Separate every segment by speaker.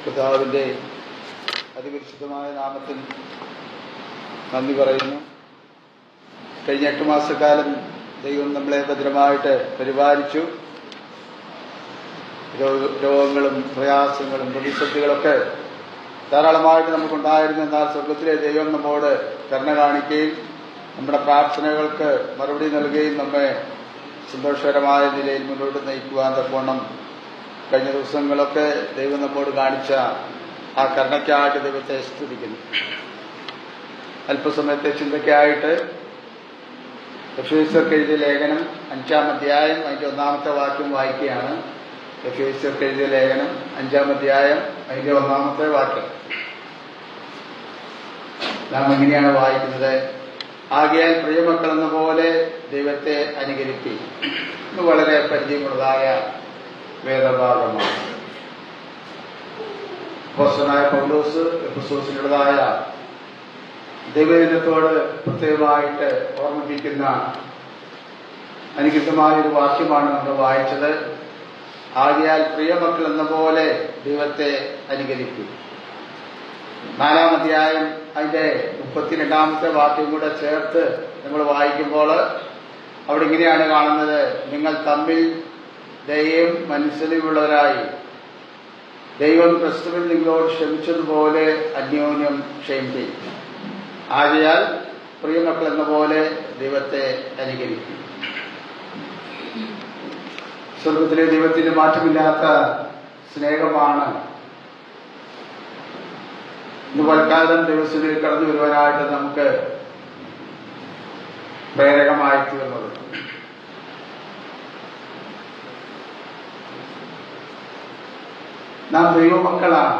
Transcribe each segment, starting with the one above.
Speaker 1: പിതാവിൻ്റെ അതിപരിശുദ്ധമായ നാമത്തിൽ നന്ദി പറയുന്നു. കഴിഞ്ഞ 8 മാസക്കാലം ദൈവം നമ്മളെ ഭദ്രമായിട്ട് പരിപാലിച്ചു. രോഗങ്ങളും പ്രയാസങ്ങളും പ്രതിസന്ധികളൊക്കെ ധാരാളമായിട്ട് നമുക്കുണ്ടായിരുന്നു. എന്നാൽ സ്വർഗത്തിലെ ദൈവം നമ്മോട് കരുണ കാണിക്കുകയും നമ്മുടെ പ്രാർത്ഥനകൾക്ക് മറുപടി നൽകുകയും നമ്മെ സന്തോഷകരമായ നിലയിൽ മുന്നോട്ട് നയിക്കുവാൻ തക്കവണ്ണം കഴിഞ്ഞ ദിവസങ്ങളൊക്കെ ദൈവം നമ്മോട് കാണിച്ച ആ കരുണയ്ക്കായിട്ട് ദൈവത്തെ സ്തുതിക്കുന്നു. അല്പസമയത്തെ ചിന്തയ്ക്കായിട്ട് എഫേസ്യർക്ക് എഴുതിയ ലേഖനം 5-ാം അധ്യായം അതിൻ്റെ 1-ാമത്തെ വാക്യം വായിക്കുകയാണ്. എഫേസ്യർക്ക് എഴുതിയ ലേഖനം 5-ാം അധ്യായം അതിൻ്റെ 1-ാമത്തെ വാക്യം നാം എങ്ങനെയാണ് വായിക്കുന്നത്? ആകയാൽ പ്രിയമക്കൾ എന്ന പോലെ ദൈവത്തെ അനുകരിക്കുകയും. ഇത് വളരെ പരിചയമുള്ളതായ വേദഭാഗമാണ്. അപ്പോസ്തലനായ പൗലോസ് എഫെസോസിലുള്ളതായ ദൈവജനത്തോട് പ്രത്യേകമായിട്ട് ഓർമ്മിപ്പിക്കുന്ന അനുഗ്രഹമായൊരു വാക്യമാണ് നമ്മൾ വായിച്ചത്. ആകയാൽ പ്രിയമക്കൾ എന്ന പോലെ ദൈവത്തെ അനുകരിക്കും. 4-ാം അധ്യായം അതിന്റെ 32-ാമത്തെ വാക്യം കൂടെ ചേർത്ത് നമ്മൾ വായിക്കുമ്പോൾ അവിടെ ഇങ്ങനെയാണ് കാണുന്നത്: നിങ്ങൾ തമ്മിൽ ദയയും മനസ്സിലുള്ളവരായി ദൈവം ക്രിസ്തുവിൽ നിങ്ങളോട് ക്ഷമിച്ചതുപോലെ അന്യോന്യം ക്ഷമിക്കും. ആകയാൽ പ്രിയമക്കൾ എന്ന പോലെ ദൈവത്തെ അനുകരിക്കും. സ്വർഗത്തിലെ ദൈവത്തിന്റെ മാറ്റമില്ലാത്ത സ്നേഹമാണ് ഇന്ന് പലക്കാലം ദൈവത്തിൽ കടന്നു വരുവാനായിട്ട് നമുക്ക് പ്രേരകമായി തീർന്നത്. നാം ദൈവമക്കളാണ്.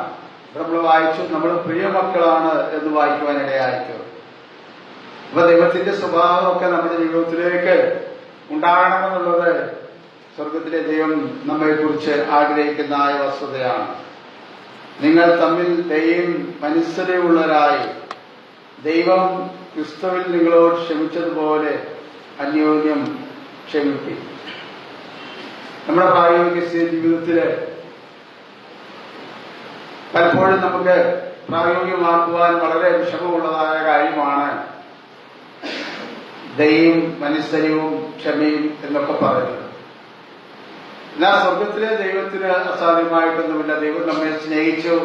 Speaker 1: നമ്മൾ വായിച്ചു, നമ്മൾ പ്രിയമക്കളാണ് എന്ന് വായിക്കുവാനിടയായിട്ടോ. അപ്പൊ ദൈവത്തിന്റെ സ്വഭാവമൊക്കെ നമ്മുടെ ജീവിതത്തിലേക്ക് ഉണ്ടാകണമെന്നുള്ളത് സ്വർഗത്തിലെ ദൈവം നമ്മെക്കുറിച്ച് ആഗ്രഹിക്കുന്ന വസ്തുതയാണ്. നിങ്ങൾ തമ്മിൽ ദയയും മനസ്സരയുള്ളവരായി ദൈവം ക്രിസ്തുവിൽ നിങ്ങളോട് ക്ഷമിച്ചതുപോലെ അന്യോന്യം ക്ഷമിക്കും. നമ്മുടെ പ്രായോഗിക ജീവിതത്തില് പലപ്പോഴും നമുക്ക് പ്രായോഗികമാക്കുവാൻ വളരെ വിഷമമുള്ളതായ കാര്യമാണ് ദയയും മനസ്സരവും ക്ഷമയും എന്നൊക്കെ പറയുന്നത്. എന്നാൽ സ്വർഗത്തിലെ ദൈവത്തിന് അസാധ്യമായിട്ടൊന്നുമില്ല. ദൈവം നമ്മെ സ്നേഹിച്ചു,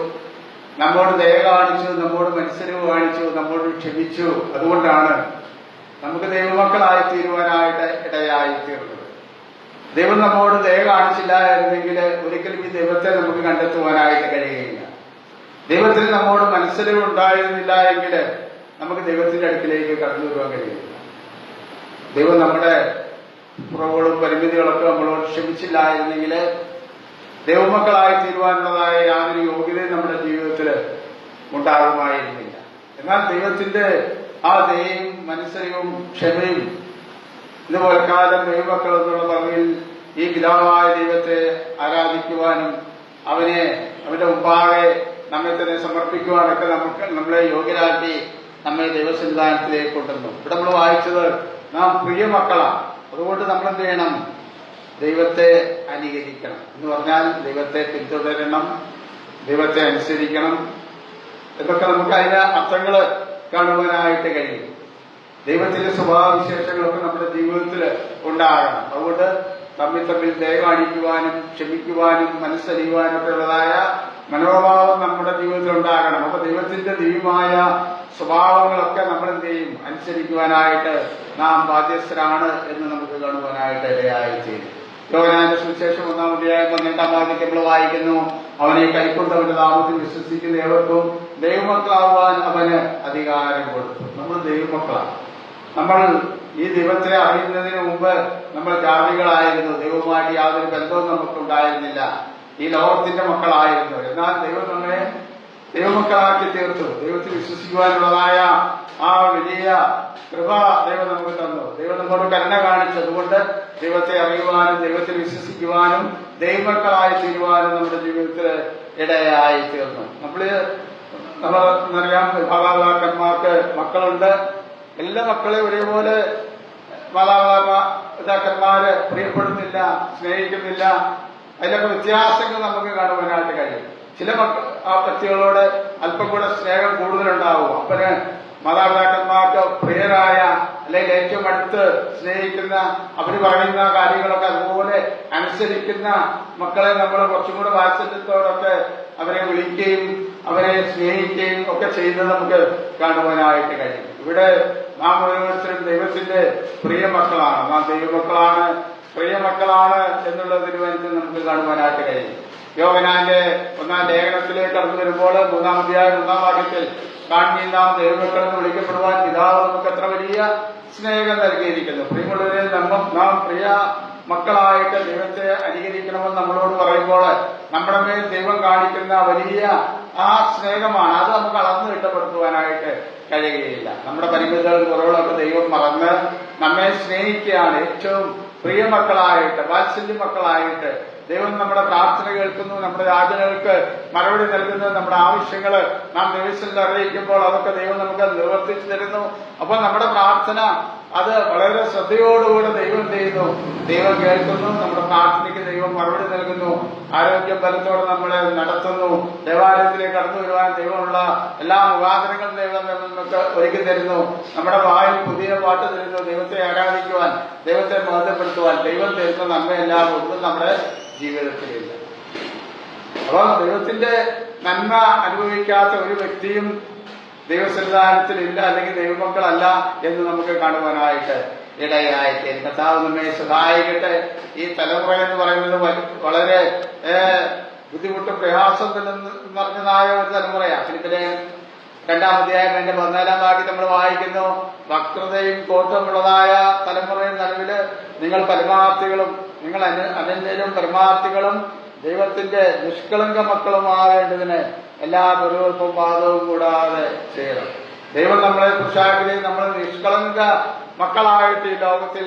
Speaker 1: നമ്മോട് ദയ കാണിച്ചു, നമ്മോട് മനസ്സരവ് കാണിച്ചു, നമ്മോട് ക്ഷമിച്ചു. അതുകൊണ്ടാണ് നമുക്ക് ദൈവമക്കളായി തീരുവാനായിട്ട് ഇടയായി തീർന്നത്. ദൈവം നമ്മോട് ദയ കാണിച്ചില്ലായിരുന്നെങ്കിൽ ഒരിക്കലും ഈ ദൈവത്തെ നമുക്ക് കണ്ടെത്തുവാനായിട്ട് കഴിയുകയില്ല. ദൈവത്തിൽ നമ്മോട് മനസ്സരവ് ഉണ്ടായിരുന്നില്ല എങ്കിൽ നമുക്ക് ദൈവത്തിന്റെ അടുക്കിലേക്ക് കടന്നു വരുവാൻ കഴിയില്ല. ദൈവം നമ്മുടെ കുറവുകളും പരിമിതികളൊക്കെ നമ്മളോട് ക്ഷമിച്ചില്ലായിരുന്നെങ്കിൽ ദൈവമക്കളായി തീരുവാനുള്ളതായ യാതൊരു യോഗ്യതയും നമ്മുടെ ജീവിതത്തിൽ ഉണ്ടാകുമായിരുന്നില്ല. എന്നാൽ ദൈവത്തിന്റെ ആ ദയയും മനസ്സരവും ക്ഷമയും ഇതുപോലെ കാലം ദൈവമക്കൾ എന്നുള്ള പറഞ്ഞിൽ ഈ പിതാവായ ദൈവത്തെ ആരാധിക്കുവാനും അവന്റെ മുമ്പാകെ നമ്മെ തന്നെ സമർപ്പിക്കുവാനൊക്കെ നമ്മളെ യോഗ്യരാക്കി നമ്മെ ദൈവസന്നിധാനത്തിലേക്ക് കൊണ്ടുവന്നു. ഇവിടെ നമ്മൾ വായിച്ചത് നാം പ്രിയമക്കളാണ്. അതുകൊണ്ട് നമ്മൾ എന്ത് ചെയ്യണം? ദൈവത്തെ അനുകരിക്കണം എന്ന് പറഞ്ഞാൽ ദൈവത്തെ പിന്തുടരണം, ദൈവത്തെ അനുസരിക്കണം എന്നൊക്കെ നമുക്ക് അതിന്റെ അർത്ഥങ്ങൾ കാണുവാനായിട്ട് കഴിയും. ദൈവത്തിന്റെ സ്വഭാവവിശേഷങ്ങളൊക്കെ നമ്മുടെ ജീവിതത്തിൽ ഉണ്ടാകണം. അതുകൊണ്ട് തമ്മിൽ ദയ കാണിക്കുവാനും ക്ഷമിക്കുവാനും മനസ്സറിയുവാനും ഒക്കെ ഉള്ളതായ മനോഭാവം നമ്മുടെ ജീവിതത്തിൽ ഉണ്ടാകണം. അപ്പൊ ദൈവത്തിന്റെ ദിവ്യമായ സ്വഭാവങ്ങളൊക്കെ നമ്മൾ എന്ത് ചെയ്യും? അനുസരിക്കുവാനായിട്ട് നാം ബാധ്യസ്ഥരാണ് എന്ന് നമുക്ക് കാണുവാനായിട്ട് ഇടയായി തീരും. യോഹന്നാന്റെ സുവിശേഷം 1-ാം അധ്യായം 12-ാം വാക്യത്തിൽ നമ്മൾ വായിക്കുന്നു: അവനെ കൈക്കൊണ്ടവന്റെ നാമത്തിൽ വിശ്വസിക്കുന്ന ഏവർക്കും ദൈവമക്കളാവാൻ അവന് അധികാരം കൊടുത്തു. നമ്മൾ ദൈവമക്കളാണ്. നമ്മൾ ഈ ദൈവത്തെ അറിയുന്നതിന് മുമ്പ് നമ്മൾ ജാതികളായിരുന്നു. ദൈവവുമായിട്ട് യാതൊരു ബന്ധവും നമുക്കുണ്ടായിരുന്നില്ല. ഈ ലോകത്തിന്റെ മക്കളായിരുന്നു. എന്നാൽ ദൈവം നമ്മെ ദൈവമക്കളാക്കി തീർത്തു. ദൈവത്തിൽ വിശ്വസിക്കുവാനുള്ളതായ ആ വലിയ കൃപ ദൈവം നമുക്ക് തന്നു. ദൈവം നമ്മോട് കരുണ കാണിച്ചു. അതുകൊണ്ട് ദൈവത്തെ അറിയുവാനും ദൈവത്തിൽ വിശ്വസിക്കുവാനും ദൈവമക്കളായി തീരുവാനും നമ്മുടെ ജീവിതത്തിൽ ഇടയായി തീർന്നു. നമ്മളറിയാം, മാതാപിതാക്കന്മാർക്ക് മക്കളുണ്ട്. എല്ലാ മക്കളെയും ഒരേപോലെ മാതാപിതാക്കന്മാര് പ്രിയപ്പെടുന്നില്ല, സ്നേഹിക്കുന്നില്ല. അതിലൊക്കെ വ്യത്യാസങ്ങൾ നമുക്ക് കാണുവാനായിട്ട് കഴിയും. ചില ആ വ്യക്തികളോട് അല്പം കൂടെ സ്നേഹം കൂടുതലുണ്ടാവും. അപ്പന് മാതാപിതാക്കന്മാർക്ക് പ്രിയരായ അല്ലെങ്കിൽ ഏറ്റവും അടുത്ത് സ്നേഹിക്കുന്ന അവര് പറയുന്ന കാര്യങ്ങളൊക്കെ അതുപോലെ അനുസരിക്കുന്ന മക്കളെ നമ്മൾ കുറച്ചും കൂടെ വാത്സല്യത്തോടൊക്കെ അവരെ വിളിക്കുകയും അവരെ സ്നേഹിക്കുകയും ഒക്കെ ചെയ്യുന്നത് നമുക്ക് കാണുവാനായിട്ട് കഴിയും. ഇവിടെ നാം ഓരോരുത്തരും ദൈവത്തിന്റെ പ്രിയ മക്കളാണ്, നാം ദൈവമക്കളാണ്, പ്രിയമക്കളാണ് എന്നുള്ള തീരുമാനത്തിൽ നമുക്ക് കാണുവാനായിട്ട് കഴിയും. യോഹന്നാന്റെ 1-ാം ലേഖനത്തിലേക്ക് കടന്നു വരുമ്പോൾ 3-ാം അധ്യായം 1-ാം വാക്യത്തിൽ കാണുകയും നാം ദൈവമക്കളെന്ന് വിളിക്കപ്പെടുവാൻ പിതാവ് നമുക്ക് എത്ര വലിയ സ്നേഹം നൽകിയിരിക്കുന്നു. പ്രിയമുള്ളവരെ, നാം പ്രിയ മക്കളായിട്ട് ദൈവത്തെ അനുകരിക്കണമെന്ന് നമ്മളോട് പറയുമ്പോൾ നമ്മുടെ മേൽ ദൈവം കാണിക്കുന്ന വലിയ ആ സ്നേഹമാണ്. അത് നമുക്ക് അളന്ന് തിട്ടപ്പെടുത്തുവാനായിട്ട് കഴിയുകയില്ല. നമ്മുടെ പരിമിതികളും കുറവുകളൊക്കെ ദൈവം മറന്ന് നമ്മെ സ്നേഹിക്കുകയാണ്. ഏറ്റവും പ്രിയ മക്കളായിട്ട്, വാത്സല്യ മക്കളായിട്ട് ദൈവം നമ്മുടെ പ്രാർത്ഥന കേൾക്കുന്നു, നമ്മുടെ യാചനകൾക്ക് മറുപടി നൽകുന്നു, നമ്മുടെ ആവശ്യങ്ങൾ നാം ദൈവത്തിൽ അറിയിക്കുമ്പോൾ അതൊക്കെ ദൈവം നമുക്ക് നിവർത്തിച്ചു തരുന്നു. അപ്പോൾ നമ്മുടെ പ്രാർത്ഥന അത് വളരെ ശ്രദ്ധയോടുകൂടെ ദൈവം എന്ത് ചെയ്യുന്നു? ദൈവം കേൾക്കുന്നു, നമ്മുടെ പ്രാർത്ഥനയ്ക്ക് ദൈവം മറുപടി നൽകുന്നു, ആരോഗ്യം ബലത്തോടെ നമ്മളെ നടത്തുന്നു. ദേവാലയത്തിലേക്ക് കടന്നു വരുവാൻ ദൈവമുള്ള എല്ലാ മുഖാന്തരങ്ങളും ദൈവം നമുക്ക് ഒരുക്കി തരുന്നു. നമ്മുടെ വായിൽ പുതിയ പാട്ട് തരുന്നു. ദൈവത്തെ ആരാധിക്കുവാൻ, ദൈവത്തെ ബോധപ്പെടുത്തുവാൻ ദൈവം തരുന്ന നന്മയെല്ലാം ഒന്നും നമ്മുടെ ജീവിതത്തിലില്ല. അപ്പോൾ ദൈവത്തിന്റെ നന്മ അനുഭവിക്കാത്ത ഒരു വ്യക്തിയും ദൈവസന്നിധാനത്തിലില്ല, അല്ലെങ്കിൽ ദൈവമക്കളല്ല എന്ന് നമുക്ക് കാണുവാനായിട്ട് ഇടയായിട്ട്. കർത്താവ് നമ്മെ സഹായിക്കട്ടെ. ഈ തലമുറ എന്ന് പറയുന്നത് വളരെ ബുദ്ധിമുട്ടും പ്രയാസം നിറഞ്ഞതായ ഒരു തലമുറയാണ്. ഫിലിപ്പിലെ 2-ാം അധ്യായം 14-ാം വാക്യം നമ്മൾ വായിക്കുന്നു, വക്രതയും കോട്ടമുള്ളതായ തലമുറയുടെ നടുവില് നിങ്ങൾ പരമാർത്ഥികളും നിങ്ങൾ അനന്യരും പരമാർത്ഥികളും ദൈവത്തിന്റെ നിഷ്കളങ്ക മക്കളുമാവേണ്ടതിന് എല്ലാ ദുർവൽപ്പും പാദവും കൂടാതെ ചെയ്യണം. ദൈവം നമ്മളെ കുറിച്ചാക്കി നമ്മൾ നിഷ്കളങ്ക മക്കളായിട്ട് ഈ ലോകത്തിൽ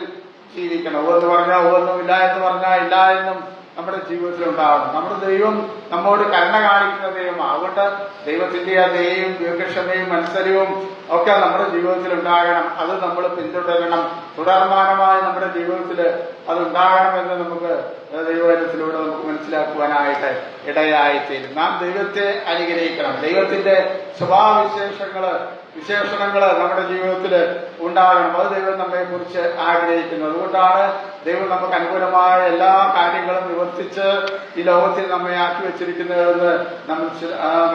Speaker 1: ജീവിക്കണം. ഓന്ന് പറഞ്ഞാൽ ഓന്നുമില്ല എന്ന് പറഞ്ഞാൽ ഇല്ല എന്നും നമ്മുടെ ജീവിതത്തിൽ ഉണ്ടാവണം. നമ്മുടെ ദൈവം നമ്മോട് കരുണ കാണിക്കുന്ന ദൈവമാണ്. അതുകൊണ്ട് ദൈവത്തിന്റെ ആ ദയയും ദീർഘക്ഷമയും മത്സരവും ഒക്കെ നമ്മുടെ ജീവിതത്തിൽ ഉണ്ടാകണം. അത് നമ്മൾ പിന്തുടരണം. തുടർമാനമായി നമ്മുടെ ജീവിതത്തിൽ അത് ഉണ്ടാകണമെന്ന് നമുക്ക് ദൈവവചനത്തിലൂടെ നമുക്ക് മനസ്സിലാക്കുവാനായിട്ട് ഇടയായിത്തീരും. നാം ദൈവത്തെ അനുഗ്രഹിക്കണം. ദൈവത്തിന്റെ വിശേഷണങ്ങള് നമ്മുടെ ജീവിതത്തിൽ ഉണ്ടാകണം. അത് ദൈവം നമ്മെ കുറിച്ച് ആഗ്രഹിക്കുന്നു. അതുകൊണ്ടാണ് ദൈവം നമുക്ക് അനുകൂലമായ എല്ലാ കാര്യങ്ങളും നിവർത്തിച്ച് ഈ ലോകത്തിൽ നമ്മെ ആക്കി വെച്ചിരിക്കുന്നതെന്ന് നമ്മൾ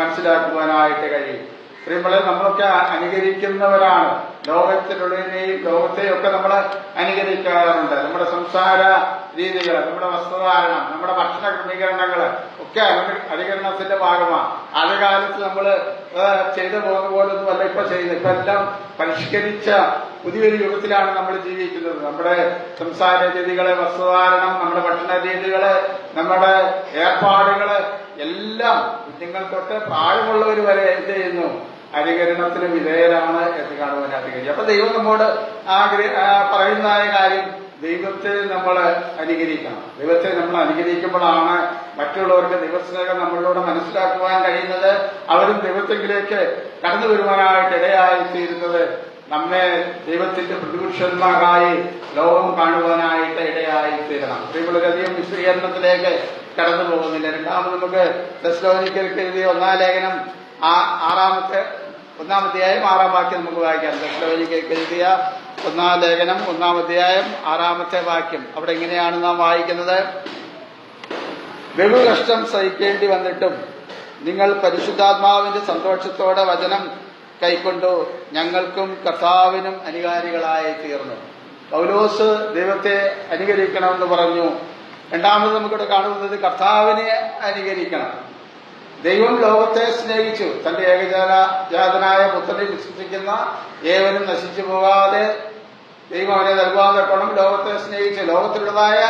Speaker 1: മനസ്സിലാക്കുവാനായിട്ട് കഴിയും. പ്രിയമുള്ളവരെ, നമ്മളൊക്കെ അനുകരിക്കുന്നവരാണ്. ലോകത്തിലുള്ളതിനെയും ലോകത്തെയൊക്കെ നമ്മൾ അനുകരിക്കാറുണ്ട്. നമ്മുടെ സംസാര രീതികൾ, നമ്മുടെ വസ്ത്രധാരണം, നമ്മുടെ ഭക്ഷണ ക്രമീകരണങ്ങൾ ഒക്കെ അനുകരണത്തിന്റെ ഭാഗമാണ്. ആദ്യകാലത്ത് നമ്മൾ ചെയ്തു പോകുന്ന പോലൊന്നും അല്ല ഇപ്പൊ ചെയ്യുന്നത്. ഇപ്പൊ എല്ലാം പരിഷ്കരിച്ച പുതിയൊരു യുഗത്തിലാണ് നമ്മൾ ജീവിക്കുന്നത്. നമ്മുടെ സംസാര രീതികള്, വസ്ത്രധാരണം, നമ്മുടെ ഭക്ഷണ രീതികള്, നമ്മുടെ ഏർപ്പാടുകള് എല്ലാം കുഞ്ഞുങ്ങൾ തൊട്ട് പ്രായമുള്ളവർ വരെ എന്ത് ചെയ്യുന്നു? അനുകരണത്തിന് വിധേയരാണ് എന്ന് കാണുവാനായിട്ട് കഴിയും. അപ്പൊ ദൈവം നമ്മോട് പറയുന്ന കാര്യം, ദൈവത്തെ നമ്മൾ അനുകരിക്കണം. ദൈവത്തെ നമ്മൾ അനുകരിക്കുമ്പോഴാണ് മറ്റുള്ളവർക്ക് ദൈവസ്നേഹം നമ്മളിലൂടെ മനസ്സിലാക്കുവാൻ കഴിയുന്നത്. അവരും ദൈവത്തെങ്കിലേക്ക് കടന്നു വരുവാനായിട്ട് ഇടയായിത്തീരുന്നത്. നമ്മെ ദൈവത്തിന്റെ പ്രതിപുരുഷന്മാരായി ലോകം കാണുവാനായിട്ട് ഇടയായിത്തീരണം. പ്രിയമുള്ളവരധികം വിശദീകരണത്തിലേക്ക് കടന്നു പോകുന്നില്ല. രണ്ടാമത് നമുക്ക് തെസ്സലോനിക്കർക്ക് എഴുതിയ 1-ാം ലേഖനം 1-ാം അധ്യായം 6-ാം വാക്യം നമുക്ക് വായിക്കാം. തെസ്സലോനിക്കർക്ക് എഴുതിയ 1-ാം ലേഖനം 1-ാം അധ്യായം 6-ാമത്തെ വാക്യം. അവിടെ എങ്ങനെയാണ് നാം വായിക്കുന്നത്? ബഹുകഷ്ടം സഹിക്കേണ്ടി വന്നിട്ടും നിങ്ങൾ പരിശുദ്ധാത്മാവിന്റെ സന്തോഷത്തോടെ വചനം കൈക്കൊണ്ടു ഞങ്ങൾക്കും കർത്താവിനും അനുകാരികളായി തീർന്നു. പൗലോസ് ദൈവത്തെ അനുകരിക്കണമെന്ന് പറഞ്ഞു. രണ്ടാമത് നമുക്കിവിടെ കാണുന്നത് കർത്താവിനെ അനുകരിക്കണം. ദൈവം ലോകത്തെ സ്നേഹിച്ചു. തന്റെ ഏകജാതനായ പുത്രനെ വിശ്വസിക്കുന്ന ഏവനും നശിച്ചു പോകാതെ ദൈവം അവനെ നൽകുവാൻ തക്കോണം ലോകത്തെ സ്നേഹിച്ചു. ലോകത്തിലുള്ളതായ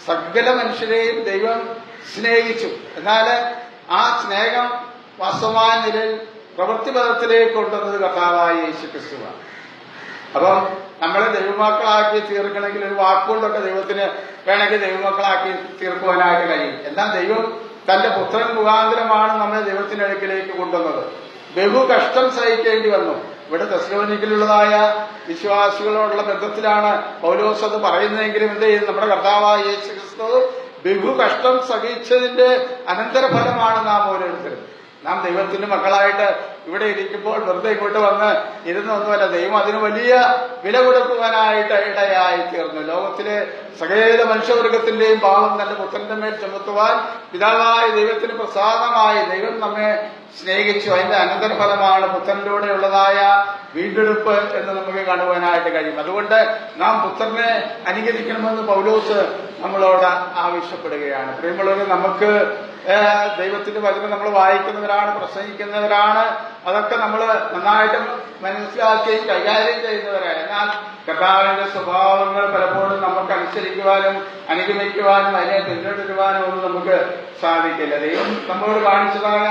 Speaker 1: സകല മനുഷ്യരെയും ദൈവം സ്നേഹിച്ചു. എന്നാൽ ആ സ്നേഹം വാസ്തവമായ നിലയിൽ പ്രവൃത്തിപഥത്തിലേക്ക് കൊണ്ടുവന്നത് കർത്താവായ യേശുക്രിസ്തുവാണ്. അപ്പം നമ്മളെ ദൈവമക്കളാക്കി തീർക്കണമെങ്കിൽ ഒരു വാക്കുകൊണ്ടൊക്കെ ദൈവത്തിന് വേണമെങ്കിൽ ദൈവമക്കളാക്കി തീർക്കുവാനായിട്ട് കഴിയും. എന്നാൽ ദൈവം തന്റെ പുത്രൻ മുഖാന്തരമാണ് നമ്മളെ ദൈവത്തിന്റെ അടുക്കിലേക്ക് കൊണ്ടുവന്നത്. ബഹു കഷ്ടം സഹിക്കേണ്ടി വന്നു. ഇവിടെ തെസ്സലോനിക്കയിലുള്ളതായ വിശ്വാസികളോടുള്ള ബന്ധത്തിലാണ് പൗലോസ് അത് പറയുന്നതെങ്കിലും എന്ത് ചെയ്യും? നമ്മുടെ കർത്താവായ യേശുക്രിസ്തു ബഹു കഷ്ടം സഹിച്ചതിന്റെ അനന്തരഫലമാണ് നാം ഓരോരുത്തരും. നാം ദൈവത്തിന്റെ മക്കളായിട്ട് ഇവിടെ ഇരിക്കുമ്പോൾ വെറുതെ ഇങ്ങോട്ട് വന്ന് ഇരുന്നൊന്നുമല്ല. ദൈവം അതിന് വലിയ വില കൊടുക്കുവാനായിട്ട് ഇടയായി തീർന്നു. ലോകത്തിലെ സകല മനുഷ്യവർഗത്തിന്റെയും പാപം തന്റെ പുത്രന്റെ മേൽ ചുമത്തുവാൻ പിതാവായ ദൈവത്തിന് പ്രസാദമായി ദൈവം നമ്മെ സ്നേഹിച്ചു. അതിന്റെ അനന്തരഫലമാണ് പുത്രനിലൂടെയുള്ളതായ വീണ്ടെടുപ്പ് എന്ന് നമുക്ക് കാണുവാനായിട്ട് കഴിയും. അതുകൊണ്ട് നാം പുത്രനെ അനുകരിക്കണമെന്ന് പൗലോസ് നമ്മളോട് ആവശ്യപ്പെടുകയാണ്. പ്രിയമുള്ളവരെ, നമുക്ക് ദൈവത്തിന്റെ വചനം നമ്മൾ വായിക്കുന്നവരാണ്, പ്രസംഗിക്കുന്നവരാണ്. അതൊക്കെ നമ്മൾ നന്നായിട്ട് മനസ്സിലാക്കുകയും കൈകാര്യം ചെയ്യുന്നവരാണ്. എന്നാൽ കർത്താവിന്റെ സ്വഭാവങ്ങൾ പലപ്പോഴും നമുക്ക് അനുസരിക്കുവാനും അനുഗമിക്കുവാനും അതിനെ പിന്തുടരുവാനും ഒന്നും നമുക്ക് സാധിക്കില്ല. ദൈവം നമ്മളോട് കാണിച്ചതായ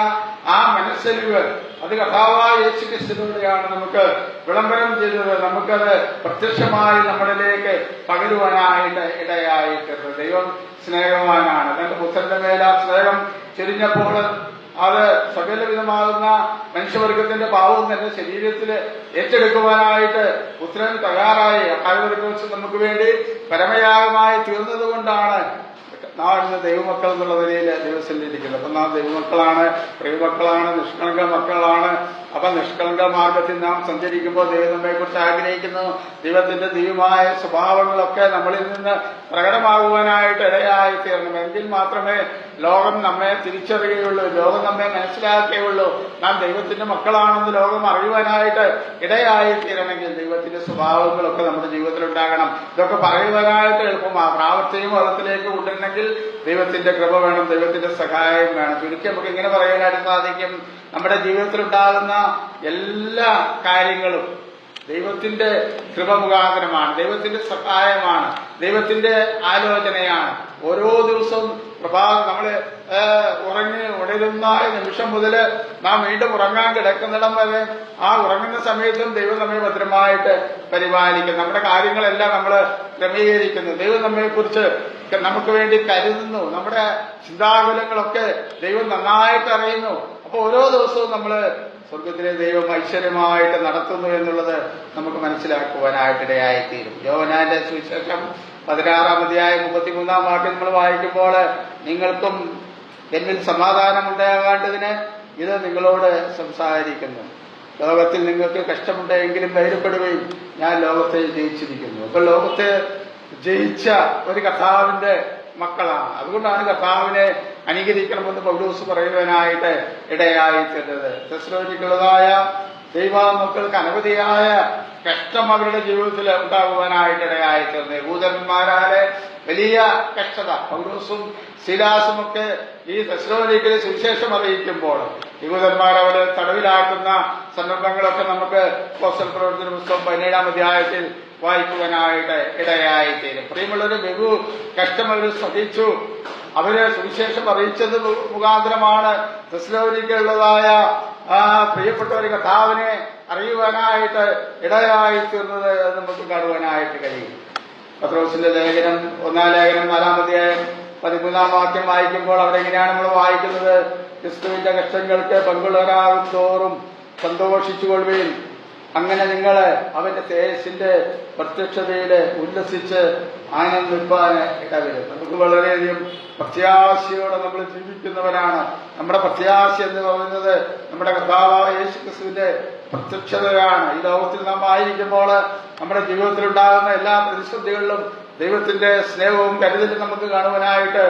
Speaker 1: ആ മനസ്സലിവ് അത് കർത്താവായ യേശുക്രിസ്തുവിലൂടെയാണ് നമുക്ക് വിളംബരം ചെയ്തത്. നമുക്കത് പ്രത്യക്ഷമായി നമ്മളിലേക്ക് പകരുവാനായിട്ട് ഇടയായിത്തീർന്നത്. ദൈവം സ്നേഹവാനാണ്. തന്റെ പുത്രന്റെ മേൽ ആ സ്നേഹം ചൊരിഞ്ഞപ്പോൾ അത് സകലവിധമാകുന്ന മനുഷ്യവർഗത്തിന്റെ പാവവും തന്റെ ശരീരത്തിൽ ഏറ്റെടുക്കുവാനായിട്ട് പുത്രൻ തയ്യാറായി. അക്കാലത്ത് നമുക്ക് വേണ്ടി പരമയാഗമായി തീർന്നത് കൊണ്ടാണ് നാം ഇന്ന് ദൈവമക്കൾ എന്നുള്ള നിലയിൽ ദൈവസന്നിധിക്കുന്നത്. അപ്പൊ നാം ദൈവമക്കളാണ്, പ്രിയമക്കളാണ്, നിഷ്കളങ്ക മക്കളാണ്. അപ്പൊ നിഷ്കളങ്ക മാർഗത്തിൽ നാം സഞ്ചരിക്കുമ്പോൾ ദൈവം നമ്മെ കുറിച്ച് ആഗ്രഹിക്കുന്നു. ദൈവത്തിന്റെ ദിവ്യമായ സ്വഭാവങ്ങളൊക്കെ നമ്മളിൽ നിന്ന് പ്രകടമാകുവാനായിട്ട് ഇടയായി തീരണം. എങ്കിൽ മാത്രമേ ലോകം നമ്മെ തിരിച്ചറിയുകയുള്ളൂ, ലോകം നമ്മെ മനസ്സിലാക്കുകയുള്ളൂ. നാം ദൈവത്തിന്റെ മക്കളാണെന്ന് ലോകം അറിയുവാനായിട്ട് ഇടയായി തീരണമെങ്കിൽ ദൈവത്തിന്റെ സ്വഭാവങ്ങളൊക്കെ നമ്മുടെ ജീവിതത്തിൽ ഉണ്ടാകണം. ഇതൊക്കെ പറയുവാനായിട്ട് എളുപ്പമാണ്. പ്രാവർത്തിക മതത്തിലേക്ക് കൊണ്ടുവരണമെങ്കിൽ ദൈവത്തിന്റെ കൃപ വേണം, ദൈവത്തിന്റെ സഹായം വേണം. ചുരുക്കി നമുക്ക് ഇങ്ങനെ പറയാനായിട്ട് സാധിക്കും, നമ്മുടെ ജീവിതത്തിൽ ഉണ്ടാകുന്ന എല്ലാ കാര്യങ്ങളും ദൈവത്തിന്റെ കൃപ മുഖാന്തരമാണ്, ദൈവത്തിന്റെ സഹായമാണ്, ദൈവത്തിന്റെ ആലോചനയാണ്. ഓരോ ദിവസവും നമ്മള് ഉറങ്ങി ഉണരുന്ന നിമിഷം മുതൽ നാം വീണ്ടും ഉറങ്ങാൻ കിടക്കുന്നിടം വരെ ആ ഉറങ്ങുന്ന സമയത്തും ദൈവം നമ്മെ ഭദ്രമായിട്ട് പരിപാലിക്കും. നമ്മുടെ കാര്യങ്ങളെല്ലാം നമ്മൾ ക്രമീകരിക്കുന്നു. ദൈവം നമ്മെ കുറിച്ച് നമുക്ക് വേണ്ടി കരുതുന്നു. നമ്മുടെ ചിന്താകുലങ്ങളൊക്കെ ദൈവം നന്നായിട്ട് അറിയുന്നു. അപ്പൊ ഓരോ ദിവസവും നമ്മള് സ്വർഗത്തിലെ ദൈവം ഐശ്വര്യമായിട്ട് നടത്തുന്നു എന്നുള്ളത് നമുക്ക് മനസ്സിലാക്കുവാനായിട്ടിടയായിത്തീരും. യോഹന്നാന്റെ സുവിശേഷം 16-ാം അധ്യായം 33-ാം വാക്യം നമ്മൾ വായിക്കുമ്പോൾ, നിങ്ങൾക്കും എന്നിൽ സമാധാനം ഉണ്ടാകേണ്ടതിന് ഇത് നിങ്ങളോട് സംസാരിക്കുന്നു. ലോകത്തിൽ നിങ്ങൾക്ക് കഷ്ടമുണ്ടെങ്കിലും ധൈര്യപ്പെടുകയും ഞാൻ ലോകത്തെ ജയിച്ചിരിക്കുന്നു. അപ്പൊ ലോകത്തെ ജയിച്ച ഒരു കർത്താവിന്റെ മക്കളാണ്. അതുകൊണ്ടാണ് കർത്താവിനെ അനുകരിക്കണമെന്ന് പൗലോസ് പറയുവാനായിട്ട് ഇടയായിത്തീർന്നത്. തെസ്സലോനിക്കയുള്ളതായ ദൈവമക്കൾക്ക് അനവധിയായ കഷ്ടം അവരുടെ ജീവിതത്തിൽ ഉണ്ടാകുവാനായിട്ട് ഇടയായിത്തീർന്നത്. യഹൂദന്മാരാലെ വലിയ കഷ്ടത പൗലോസും ശീലാസും ഒക്കെ ഈ തെസ്സലോനിക്കയിലെ സുവിശേഷം അറിയിക്കുമ്പോൾ യഹൂദന്മാർ അവരെ തടവിലാക്കുന്ന സന്ദർഭങ്ങളൊക്കെ നമുക്ക് അപ്പോസ്തല പ്രവർത്തന പുസ്തകം 17-ാം അധ്യായത്തിൽ വായിക്കുവാനായിട്ട് ഇടയായിത്തീരും. പ്രിയമുള്ളവര്, ബഹു കഷ്ടം അവർ സഹിച്ചു. അവര് സുവിശേഷം അറിയിച്ചത് മുഖാന്തരമാണ് തെസ്സലോനിക്കയിലുള്ളതായ പ്രിയപ്പെട്ട ഒരു കർത്താവിനെ അറിയുവാനായിട്ട് ഇടയായിത്തീർന്നത് നമുക്ക് കാണുവാനായിട്ട് കഴിയും. പത്രോസിന്റെ ലേഖനം 1-ാം ലേഖനം 4-ാം അധ്യായം 13-ാം വാക്യം വായിക്കുമ്പോൾ അവിടെ എങ്ങനെയാണ് നമ്മൾ വായിക്കുന്നത്? ക്രിസ്തുവിന്റെ കഷ്ടങ്ങൾക്ക് പങ്കുള്ളവരാകും തോറും സന്തോഷിച്ചുകൊള്ളുകയും അങ്ങനെ നിങ്ങൾ അവന്റെ തേജസ്സിന്റെ പ്രത്യക്ഷതയില് ഉല്ലസിച്ച് ആനന്ദിപ്പാൻ ഇടവരും. നമുക്ക് വളരെയധികം പ്രത്യാശയോടെ നമ്മൾ ജീവിക്കുന്നവരാണ്. നമ്മുടെ പ്രത്യാശ എന്ന് പറയുന്നത് നമ്മുടെ കർത്താവായ യേശുക്രിസ്തുവിന്റെ പ്രത്യക്ഷതയാണ്. ഈ ലോകത്തിൽ നാം ആയിരിക്കുമ്പോൾ നമ്മുടെ ജീവിതത്തിലുണ്ടാകുന്ന എല്ലാ പ്രതിസന്ധികളിലും ദൈവത്തിന്റെ സ്നേഹവും കരുതലും നമുക്ക് കാണുവാനായിട്ട്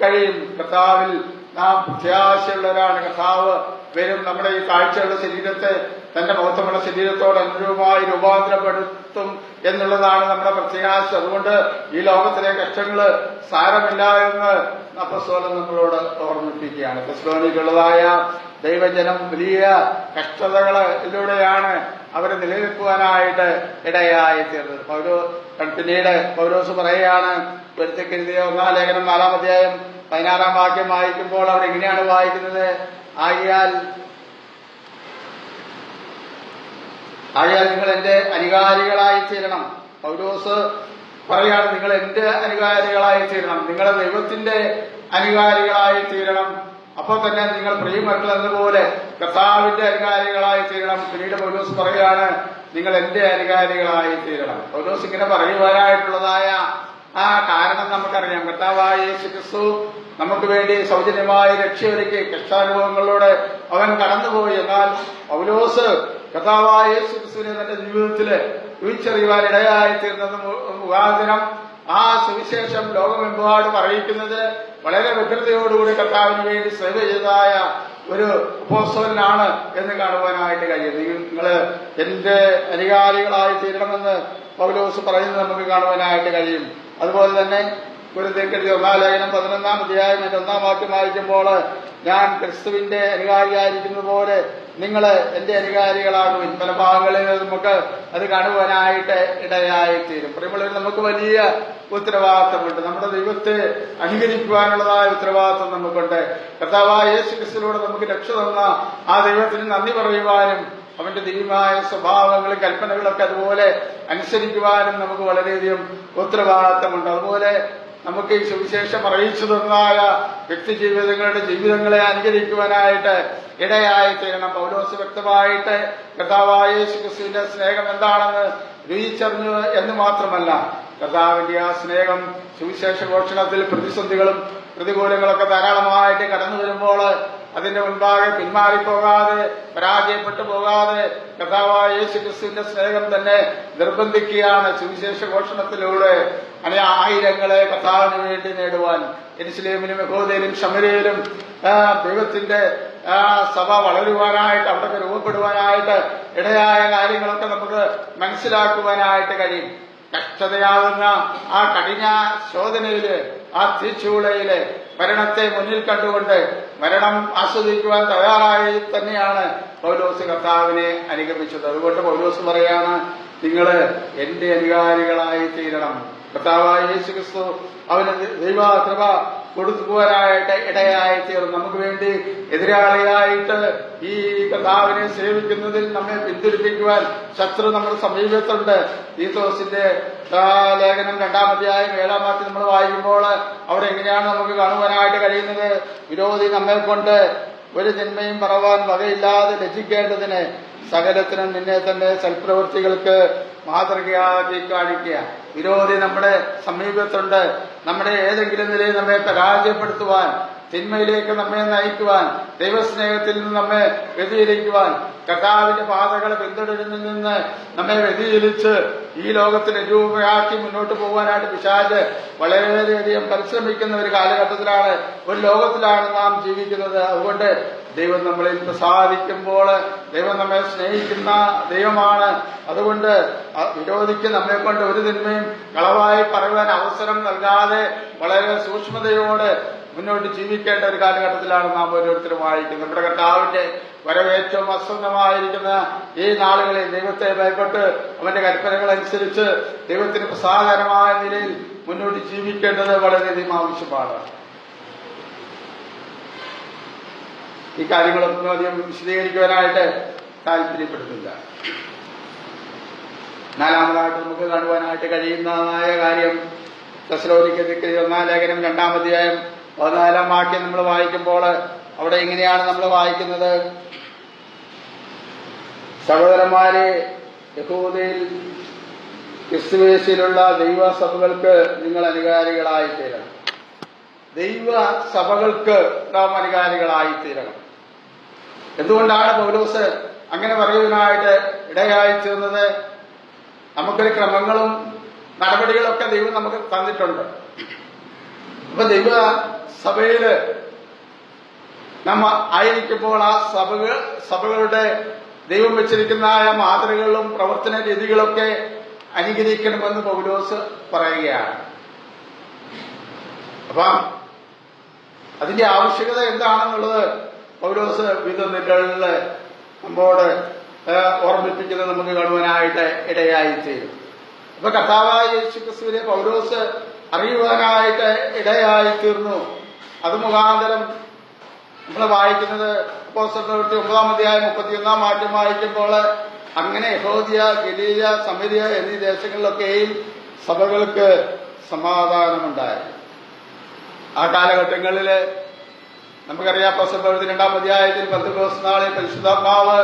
Speaker 1: കഴിയും. കർത്താവിൽ നാം പ്രത്യാശയുള്ളവരാണ്. കർത്താവ് വരും, നമ്മുടെ ഈ കാഴ്ചയുള്ള ശരീരത്തെ തന്റെ മഹത്വമുള്ള ശരീരത്തോട് അനുരൂപമായി രൂപാന്തരപ്പെടുത്തും എന്നുള്ളതാണ് നമ്മുടെ പ്രത്യാശ. അതുകൊണ്ട് ഈ ലോകത്തിലെ കഷ്ടങ്ങള് സാരമില്ല എന്ന് അപ്പോസ്തലൻ നമ്മളോട് ഓർമ്മിപ്പിക്കുകയാണ്. തെസ്സലോനിക്കയിലുള്ളതായ ദൈവജനം വലിയ കഷ്ടതകളിലൂടെയാണ് അവരെ നിലനിൽക്കുവാനായിട്ട് ഇടയായി തീർന്നത്. പിന്നീട് പൗലോസ് പറയുകയാണ്, പൊരുത്തക്കെഴുതിയ 1-ാം ലേഖനം 4-ാം അധ്യായം 16-ാം വാക്യം വായിക്കുമ്പോൾ അവിടെ ഇങ്ങനെയാണ് വായിക്കുന്നത്, ആകിയാൽ നിങ്ങൾ എന്റെ അനുകാരികളായി തീരണം. പൗലോസ് പറയാണ്, നിങ്ങൾ എന്റെ അനുകാരികളായി തീരണം, നിങ്ങൾ ദൈവത്തിന്റെ അനുകാരികളായി തീരണം. അപ്പോൾ തന്നെ നിങ്ങൾ പ്രിയമക്കൾ എന്നതുപോലെ കർത്താവിന്റെ അനുകാരികളായി തീരണം. പിന്നീട് പൗലോസ് പറയുകയാണ്, നിങ്ങൾ എന്റെ അനുകാരികളായി തീരണം. പൗലോസ് ഇങ്ങനെ പറയുവാനായിട്ടുള്ളതായ ആ കാരണം നമുക്കറിയാം. കർത്താവായ യേശു ക്രിസ്തു നമുക്ക് വേണ്ടി സൗജന്യമായി രക്ഷയൊരുക്കി കഷ്ടാനുഭവങ്ങളിലൂടെ അവൻ കടന്നുപോയി. എന്നാൽ പൗലോസ് കർത്താവായ യേശു ക്രിസ്തുവിനെ തന്റെ ജീവിതത്തില് തിരിച്ചറിയുവാൻ ഇടയായി തീർന്നത് മുഖാന്തരം ആ സുവിശേഷം ലോകമെമ്പാടും അറിയിക്കുന്നത് വളരെ വ്യഗ്രതയോടുകൂടി കർത്താവിന് വേണ്ടി സേവ ചെയ്തതായ ഒരു അപ്പോസ്തലനാണ് എന്ന് കാണുവാനായിട്ട് കഴിയും. നിങ്ങള് എന്റെ അനുകാരികളായി തീരണമെന്ന് പൗലോസ് പറയുന്നത് നമുക്ക് കാണുവാനായിട്ട് കഴിയും. അതുപോലെ തന്നെ കൊരിന്ത്യർക്കെഴുതിയ 1-ാം ലേഖനം 11-ാം അധ്യായം 1-ാം വാക്യം വായിക്കുമ്പോൾ ഞാൻ ക്രിസ്തുവിന്റെ അനുകാരിയായിരിക്കുന്നത് പോലെ നിങ്ങൾ എന്റെ അനുകാരികളാകുവിൻ. പല ഭാഗങ്ങളിൽ നമുക്ക് അത് കാണുവാനായിട്ട് ഇടയായിത്തീരും. പ്രിയമുള്ളവർ, നമുക്ക് വലിയ ഉത്തരവാദിത്തമുണ്ട്. നമ്മുടെ ദൈവത്തെ അനുകരിക്കുവാനുള്ളതായ ഉത്തരവാദിത്തം നമുക്കുണ്ട്. കർത്താവായ യേശു ക്രിസ്തുവിലൂടെ നമുക്ക് രക്ഷ തന്ന ആ ദൈവത്തിന് നന്ദി പറയുവാനും അവന്റെ ദിവ്യമായ സ്വഭാവങ്ങളും കൽപ്പനകളൊക്കെ അതുപോലെ അനുസരിക്കുവാനും നമുക്ക് വളരെയധികം ഉത്തരവാദിത്തമുണ്ട്. അതുപോലെ നമുക്ക് ഈ സുവിശേഷം അറിയിച്ചു തന്നതായ വ്യക്തി ജീവിതങ്ങളെ അനുകരിക്കുവാനായിട്ട് ഇടയായി തീരണം. പൗലോസ് വ്യക്തമായിട്ട് കർത്താവായ യേശു ക്രിസ്തുവിന്റെ സ്നേഹം എന്താണെന്ന് രുചിച്ചറിഞ്ഞു എന്ന് മാത്രമല്ല, കർത്താവിന്റെ ആ സ്നേഹം സുവിശേഷ ഘോഷണത്തിൽ പ്രതിസന്ധികളും പ്രതികൂലങ്ങളൊക്കെ ധാരാളമായിട്ട് കടന്നു വരുമ്പോൾ അതിന്റെ മുൻപാകെ പിന്മാറിപ്പോകാതെ പരാജയപ്പെട്ടു പോകാതെ കർത്താവായ യേശു ക്രിസ്തുവിന്റെ സ്നേഹം തന്നെ നിർബന്ധിക്കുകയാണ് സുവിശേഷ ഘോഷണത്തിലൂടെ ആയിരങ്ങളെ കർത്താവിന് വേണ്ടി നേടുവാൻ. യെരുശലേമിലും യഹൂദയിലും ശമര്യയിലും ദൈവത്തിന്റെ സഭ വളരുവാനായിട്ട് അവിടെ രൂപപ്പെടുവാനായിട്ട് ഇടയായ കാര്യങ്ങളൊക്കെ നമുക്ക് മനസ്സിലാക്കുവാനായിട്ട് കഴിയും. കഷ്ടതയാകുന്ന ആ കഠിന ശോധനയില്, ആ തീച്ചൂളയില് മരണത്തെ മുന്നിൽ കണ്ടുകൊണ്ട് മരണം ആസ്വദിക്കുവാൻ തയ്യാറായി തന്നെയാണ് പൗലോസ് കർത്താവിനെ അനുഗമിച്ചത്. അതുകൊണ്ട് പൗലോസ് പറയാണ്, നിങ്ങള് എന്റെ അനുകാരികളായി തീരണം. കർത്താവായ യേശു ക്രിസ്തു അവന് ദൈവകൃപ കൊടുക്കുവാനായിട്ട് ഇടയായി തീർന്നു. നമുക്ക് വേണ്ടി എതിരാളിയായിട്ട് ഈ കർത്താവിനെ സേവിക്കുന്നതിൽ നമ്മെ പിന്തുണപ്പിക്കുവാൻ ശത്രു നമ്മുടെ സമീപത്തുണ്ട്. തീത്തോസിന്റെ ലേഖനം 2-ാം അധ്യായം 7-ാം വാക്യം നമ്മൾ വായിക്കുമ്പോൾ അവിടെ എങ്ങനെയാണ് നമുക്ക് കാണുവാനായിട്ട് കഴിയുന്നത്? വിരോധി നമ്മെ കൊണ്ട് ഒരു ജന്മയും പറവാൻ വകയില്ലാതെ ലജ്ജിക്കേണ്ടതിന് സകലത്തിനും നിന്നെ തന്നെ സൽപ്രവൃത്തികൾക്ക് മാതൃകയാക്കി കാണിക്കുക. വിരോധി നമ്മുടെ സമീപത്തുണ്ട്. നമ്മുടെ ഏതെങ്കിലും നിലയിൽ നമ്മെ പരാജയപ്പെടുത്തുവാൻ, തിന്മയിലേക്ക് നമ്മെ നയിക്കുവാൻ, ദൈവസ്നേഹത്തിൽ നിന്ന് നമ്മെ വ്യതിചലിക്കുവാൻ, കർത്താവിന്റെ പാതകളെ പിന്തുടരുന്നതിൽ നിന്ന് നമ്മെ വ്യതിചലിച്ച് ഈ ലോകത്തിൽ രൂപയാക്കി മുന്നോട്ട് പോകാനായിട്ട് പിശാച് വളരെയധികം പരിശ്രമിക്കുന്ന ഒരു കാലഘട്ടത്തിലാണ്, ഒരു ലോകത്തിലാണ് നാം ജീവിക്കുന്നത്. അതുകൊണ്ട് ദൈവം നമ്മളിൽ പ്രസാദിക്കുമ്പോൾ ദൈവം നമ്മെ സ്നേഹിക്കുന്ന ദൈവമാണ്. അതുകൊണ്ട് വിരോധിക്ക് നമ്മെ കൊണ്ട് ഒരു തിന്മയും കളവായി പറയുവാൻ അവസരം നൽകാതെ വളരെ സൂക്ഷ്മതയോടെ മുന്നോട്ട് ജീവിക്കേണ്ട ഒരു കാലഘട്ടത്തിലാണ് നാം ഓരോരുത്തരും വായിക്കുന്നത്. നമ്മുടെ കർത്താവിന്റെ വരവേറ്റവും അസന്നമായിരിക്കുന്ന ഈ നാളുകളിൽ ദൈവത്തെ ഭയപ്പെട്ട് അവന്റെ കൽപ്പനകൾ അനുസരിച്ച് ദൈവത്തിന് പ്രസാദകരമായ നിലയിൽ മുന്നോട്ട് ജീവിക്കേണ്ടത് വളരെയധികം ആവശ്യമാണ്. ഈ കാര്യങ്ങളൊന്നും അധികം വിശദീകരിക്കുവാനായിട്ട് താല്പര്യപ്പെടുന്നില്ല. 4-ാമതായിട്ട് നമുക്ക് കാണുവാനായിട്ട് കഴിയുന്നതായ കാര്യം തെസ്സലോനിക്കർക്ക് 1-ാം ലേഖനം 2-ാം അധ്യായം 14-ാം വാക്യം നമ്മൾ വായിക്കുമ്പോൾ അവിടെ എങ്ങനെയാണ് നമ്മൾ വായിക്കുന്നത്? സഹോദരന്മാരെ, യഹൂദയിൽ ക്രിസ്തുവേശിലുള്ള ദൈവസഭകൾക്ക് നിങ്ങൾ അനുകാരികളായിത്തീരണം. ദൈവസഭകൾക്ക് നാം അനുകാരികളായിത്തീരണം. എന്തുകൊണ്ടാണ് പൗലോസ് അങ്ങനെ പറയുവാനായിട്ട് ഇടയായിത്തീർന്നത്? നമുക്കൊരു ക്രമങ്ങളും നടപടികളൊക്കെ ദൈവം നമുക്ക് തന്നിട്ടുണ്ട്. അപ്പൊ ദൈവസഭയില് നമ്മ ആയിരിക്കുമ്പോൾ ആ സഭകളുടെ ദൈവം വെച്ചിരിക്കുന്ന മാതൃകകളും പ്രവർത്തന രീതികളൊക്കെ അനുകരിക്കണമെന്ന് പൗലോസ് പറയുകയാണ്. അപ്പം അതിന്റെ ആവശ്യകത എന്താണെന്നുള്ളത് പൗലോസ് വിവിധ നിലകളിൽ നമ്മോട് ഓർമ്മിപ്പിക്കുന്നത് നമുക്ക് കാണുവാനായിട്ട് ഇടയായിത്തീരും. അപ്പൊ കർത്താവായ യേശു ക്രിസ്തുവിനെ പൗലോസ് അറിയുവാനായിട്ട് ഇടയായിത്തീർന്നു. അത് മുഖാന്തരം നമ്മൾ വായിക്കുന്നത് അപ്പോസ്തലപ്രവൃത്തി 9-ാം അധ്യായം 31-ാം വാക്യം വായിക്കുമ്പോൾ അങ്ങനെ യഹൂദിയ, ഗലീല, സമരിയ എന്നീ ദേശങ്ങളിലൊക്കെയും സഭകൾക്ക് സമാധാനമുണ്ടായി. ആ കാലഘട്ടങ്ങളിൽ നമുക്കറിയാം, അപ്പോസ്തലപ്രവൃത്തി 2-ാം അധ്യായത്തിൽ പെന്തക്കോസ്ത് നാളിൽ പരിശുദ്ധാത്മാവ്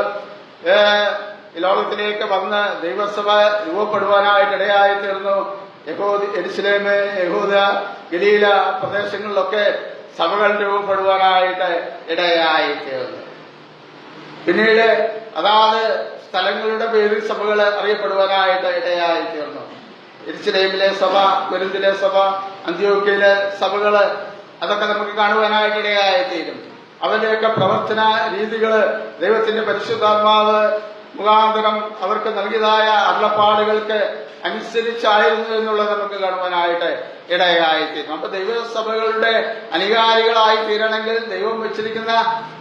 Speaker 1: ലോകത്തിലേക്ക് വന്ന് ദൈവസഭ രൂപപ്പെടുവാനായിട്ട് ഇടയായിത്തീർന്നു. യെരുശലേം, യഹൂദ, ഗലീല പ്രദേശങ്ങളിലൊക്കെ സഭകൾ രൂപപ്പെടുവാനായിട്ട് ഇടയായി തീർന്നു. പിന്നീട് അതാത് സ്ഥലങ്ങളുടെ പേരിൽ സഭകൾ അറിയപ്പെടുവാനായിട്ട് ഇടയായി തീർന്നു. യെരുശലേമിലെ സഭ, കൊരിന്തിലെ സഭ, അന്ത്യോക്യയിലെ സഭകള് അതൊക്കെ നമുക്ക് കാണുവാനായിട്ട് ഇടയായി തീരും. അവരുടെയൊക്കെ പ്രവർത്തന രീതികള് ദൈവത്തിന്റെ പരിശുദ്ധാത്മാവ് മുഖാന്തരം അവർക്ക് നൽകിയതായ അരുളപ്പാടുകൾക്ക് അനുസരിച്ചായിരുന്നു എന്നുള്ളത് നമുക്ക് കാണുവാനായിട്ട് ഇടയായിത്തീരും. അപ്പൊ ദൈവസഭകളുടെ അനുകാരികളായി തീരണമെങ്കിൽ ദൈവം വെച്ചിരിക്കുന്ന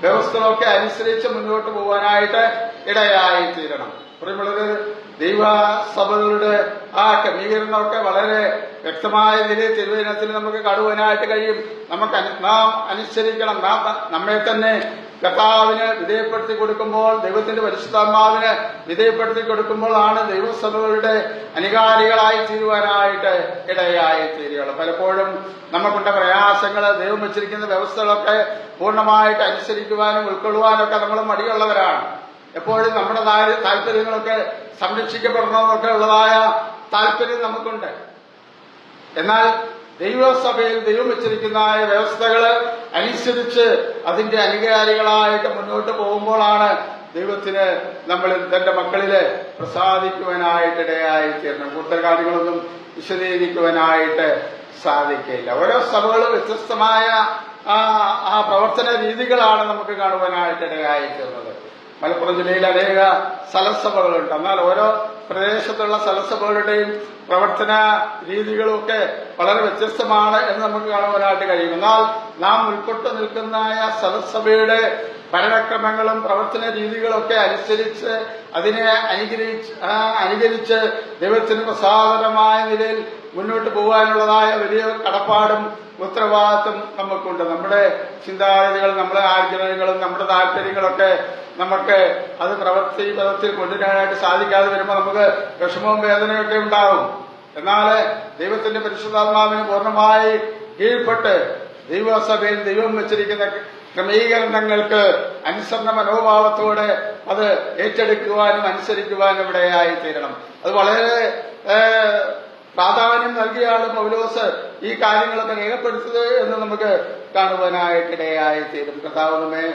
Speaker 1: വ്യവസ്ഥകളൊക്കെ അനുസരിച്ച് മുന്നോട്ട് പോകാനായിട്ട് ഇടയായിത്തീരണം. പ്രിയമുള്ളവര്, ദൈവസഭകളുടെ ആ ക്രമീകരണമൊക്കെ വളരെ വ്യക്തമായ നിലയിൽ തിരുവചനത്തിൽ നമുക്ക് കാണുവാനായിട്ട് കഴിയും. നാം അനുസരിക്കണം. നമ്മെ തന്നെ കർത്താവിന് വിധേയപ്പെടുത്തി കൊടുക്കുമ്പോൾ, ദൈവത്തിന്റെ പരിശുദ്ധാത്മാവിന് വിധേയപ്പെടുത്തി കൊടുക്കുമ്പോഴാണ് ദൈവസഭകളുടെ അനുകാരികളായി തീരുവാനായിട്ട് ഇടയായി തീരുകയുള്ളൂ. പലപ്പോഴും നമുക്കുണ്ട പ്രയാസങ്ങൾ, ദൈവം വെച്ചിരിക്കുന്ന വ്യവസ്ഥകളൊക്കെ പൂർണ്ണമായിട്ട് അനുസരിക്കുവാനും ഉൾക്കൊള്ളുവാനൊക്കെ നമ്മൾ മടിയുള്ളവരാണ്. എപ്പോഴും നമ്മുടെ താല്പര്യങ്ങളൊക്കെ സംരക്ഷിക്കപ്പെടണമെന്നൊക്കെ ഉള്ളതായ താല്പര്യം നമുക്കുണ്ട്. എന്നാൽ ദൈവസഭയിൽ ദൈവം വെച്ചിരിക്കുന്ന വ്യവസ്ഥകള് അനുസരിച്ച് അതിന്റെ അനുകാരികളായിട്ട് മുന്നോട്ട് പോകുമ്പോഴാണ് ദൈവത്തിന് നമ്മളിൽ തന്റെ മക്കളില് പ്രസാദിക്കുവാനായിട്ട് ഇടയായി തീരണം. കൂടുതൽ കാര്യങ്ങളൊന്നും വിശദീകരിക്കുവാനായിട്ട് സാധിക്കില്ല. ഓരോ സഭകളും വ്യത്യസ്തമായ ആ പ്രവർത്തന രീതികളാണ് നമുക്ക് കാണുവാനായിട്ട് ഇടയായി തീർന്നത്. മലപ്പുറം ജില്ലയിൽ അനേക സ്ഥലസഭകളുണ്ട്. എന്നാൽ ഓരോ പ്രദേശത്തുള്ള സ്ഥലസഭകളുടെയും പ്രവർത്തന രീതികളുമൊക്കെ വളരെ വ്യത്യസ്തമാണ് എന്ന് നമുക്ക് കാണുവാനായിട്ട് കഴിയും. എന്നാൽ നാം ഉൾപ്പെട്ടു നിൽക്കുന്ന സ്ഥലസഭയുടെ ഭരണക്രമങ്ങളും പ്രവർത്തന രീതികളൊക്കെ അനുസരിച്ച് അതിനെ അനുകരിച്ച് ദൈവത്തിന് പ്രസാദമായ നിലയിൽ മുന്നോട്ട് പോകാനുള്ളതായ വലിയ കടപ്പാടും ഉത്തരവാദിത്വം നമുക്കുണ്ട്. നമ്മുടെ ചിന്താഗതികൾ, നമ്മുടെ ആഗ്രഹങ്ങളും നമ്മുടെ താല്പര്യങ്ങളൊക്കെ നമുക്ക് അത് പ്രവൃത്തി പദത്തിൽ കൊണ്ടുവരാനായിട്ട് സാധിക്കാതെ വരുമ്പോൾ നമുക്ക് വിഷമവും വേദനയൊക്കെ ഉണ്ടാവും. എന്നാൽ ദൈവത്തിന്റെ പരിശുദ്ധാത്മാവിന് പൂർണ്ണമായി കീഴ്പ്പെട്ട് ദൈവസഭയിൽ ദൈവം വെച്ചിരിക്കുന്ന ക്രമീകരണങ്ങൾക്ക് അനുസരണ മനോഭാവത്തോടെ അത് ഏറ്റെടുക്കുവാനും അനുസരിക്കുവാനും ഇവിടെയായി തീരണം. അത് വളരെ പ്രാധാന്യം നൽകിയാണ് പൗലോസ് ഈ കാര്യങ്ങളൊക്കെ രേഖപ്പെടുത്തിയത് എന്ന് നമുക്ക് കാണുവാനായിട്ടിടയായി തീരും. കർത്താവ് നമ്മെ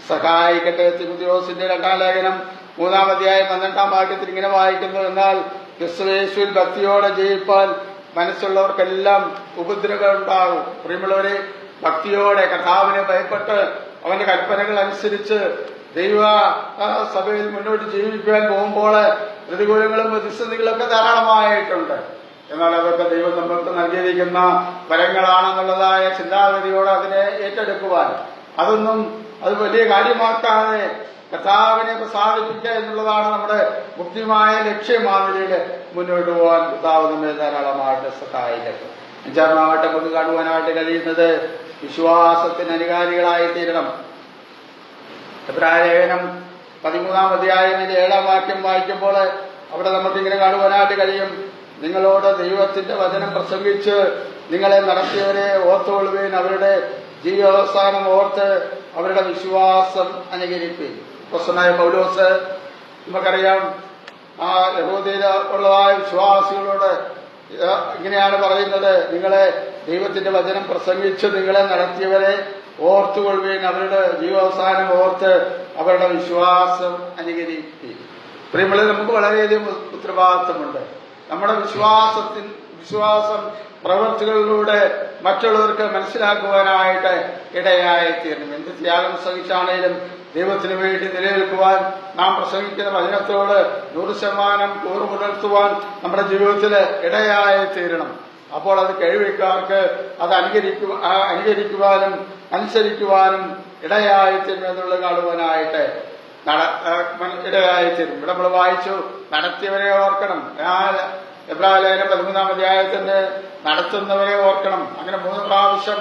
Speaker 1: സഹായിക്കട്ടെ. തിമോഥെയോസിന്റെ 2-ാം ലേഖനം 3-ാം അധ്യായം 12-ാം വാക്യത്തിൽ ഇങ്ങനെ വായിക്കുന്നു: എന്നാൽ ക്രിസ്തുയേശുവിൽ ഭക്തിയോടെ ജീവിപ്പാൻ മനസ്സുള്ളവർക്കെല്ലാം ഉപദ്രവം ഉണ്ടാകും. പ്രിയമുള്ളവരെ, ഭക്തിയോടെ കർത്താവിനെ ഭയപ്പെട്ട് അവന്റെ കൽപ്പനകൾ അനുസരിച്ച് ദൈവ സഭയിൽ മുന്നോട്ട് ജീവിക്കുവാൻ പോകുമ്പോൾ പ്രതികൂലങ്ങളും പ്രതിസന്ധികളൊക്കെ ധാരാളമായിട്ടുണ്ട്. എന്നാൽ അതൊക്കെ ദൈവം നമ്മൾക്ക് നൽകിയിരിക്കുന്ന വരങ്ങളാണെന്നുള്ളതായ ചിന്താഗതിയോടെ അതിനെ ഏറ്റെടുക്കുവാൻ, അത് വലിയ കാര്യമാക്കാതെ കർത്താവിനെ പ്രസാദിപ്പിക്കുക എന്നുള്ളതാണ് നമ്മുടെ മുഖ്യമായ ലക്ഷ്യം. ആ നിലയിൽ മുന്നോട്ട് പോകാൻ കർത്താവ് നമ്മെ ധാരാളമായിട്ട് സഹായിക്കട്ടെ. അഞ്ചാമതായിട്ട് നമുക്ക് കാണുവാനായിട്ട് കഴിയുന്നത് വിശ്വാസത്തിന് അനുകാരികളായി തീരണം. എബ്രായലേഖനം 13-ാം അധ്യായം 7-ാം വാക്യം വായിക്കുമ്പോൾ അവിടെ നമുക്കിങ്ങനെ കാണുവാനായിട്ട് കഴിയും: നിങ്ങളോട് ദൈവത്തിന്റെ വചനം പ്രസംഗിച്ച് നിങ്ങളെ നടത്തിയവരെ ഓർത്തുകൊള്ളുവേൻ, അവരുടെ ജീവിതാവസാനം ഓർത്ത് അവരുടെ വിശ്വാസം അനുകരിപ്പീൻ. അപ്പോസ്തലനായ പൗലോസ്, നമുക്കറിയാം, ആ യഹൂദയിൽ ഉള്ളതായ വിശ്വാസികളോട് ഇങ്ങനെയാണ് പറയുന്നത്: നിങ്ങളെ ദൈവത്തിന്റെ വചനം പ്രസംഗിച്ച് നിങ്ങളെ നടത്തിയവരെ ഓർത്തുകൊള്ളുവീൻ, അവരുടെ ജീവാവസാനം ഓർത്ത് അവരുടെ വിശ്വാസം അനുകരിപ്പീൻ. പ്രിയമുള്ളവരെ, നമുക്ക് വളരെയധികം ഉത്തരവാദിത്വമുണ്ട്. നമ്മുടെ വിശ്വാസം പ്രവൃത്തികളിലൂടെ മറ്റുള്ളവർക്ക് മനസ്സിലാക്കുവാനായിട്ട് ഇടയായി തീരണം. എന്ത് ത്യാഗം സഹിച്ചാണേലും ദൈവത്തിന് വേണ്ടി നിലനിൽക്കുവാൻ നാം പ്രസംഗിക്കുന്ന വചനത്തോട് 100% കൂറ് പുലർത്തുവാൻ നമ്മുടെ ജീവിതത്തിൽ ഇടയായി തീരണം. അപ്പോൾ അത് കഴിവിക്കാർക്ക് അത് അനുകരിക്കുവാനും അനുസരിക്കുവാനും ഇടയായി തീരും എന്നുള്ളത് കാണുവാനായിട്ട് ഇടയായി തീരും. ഇവിടെ നമ്മൾ വായിച്ചു, നടത്തിയവരെ ഓർക്കണം. എബ്രായലേഖനം 13-ാം അധ്യായത്തിന് നടത്തുന്നവരെ ഓർക്കണം. അങ്ങനെ 3 പ്രാവശ്യം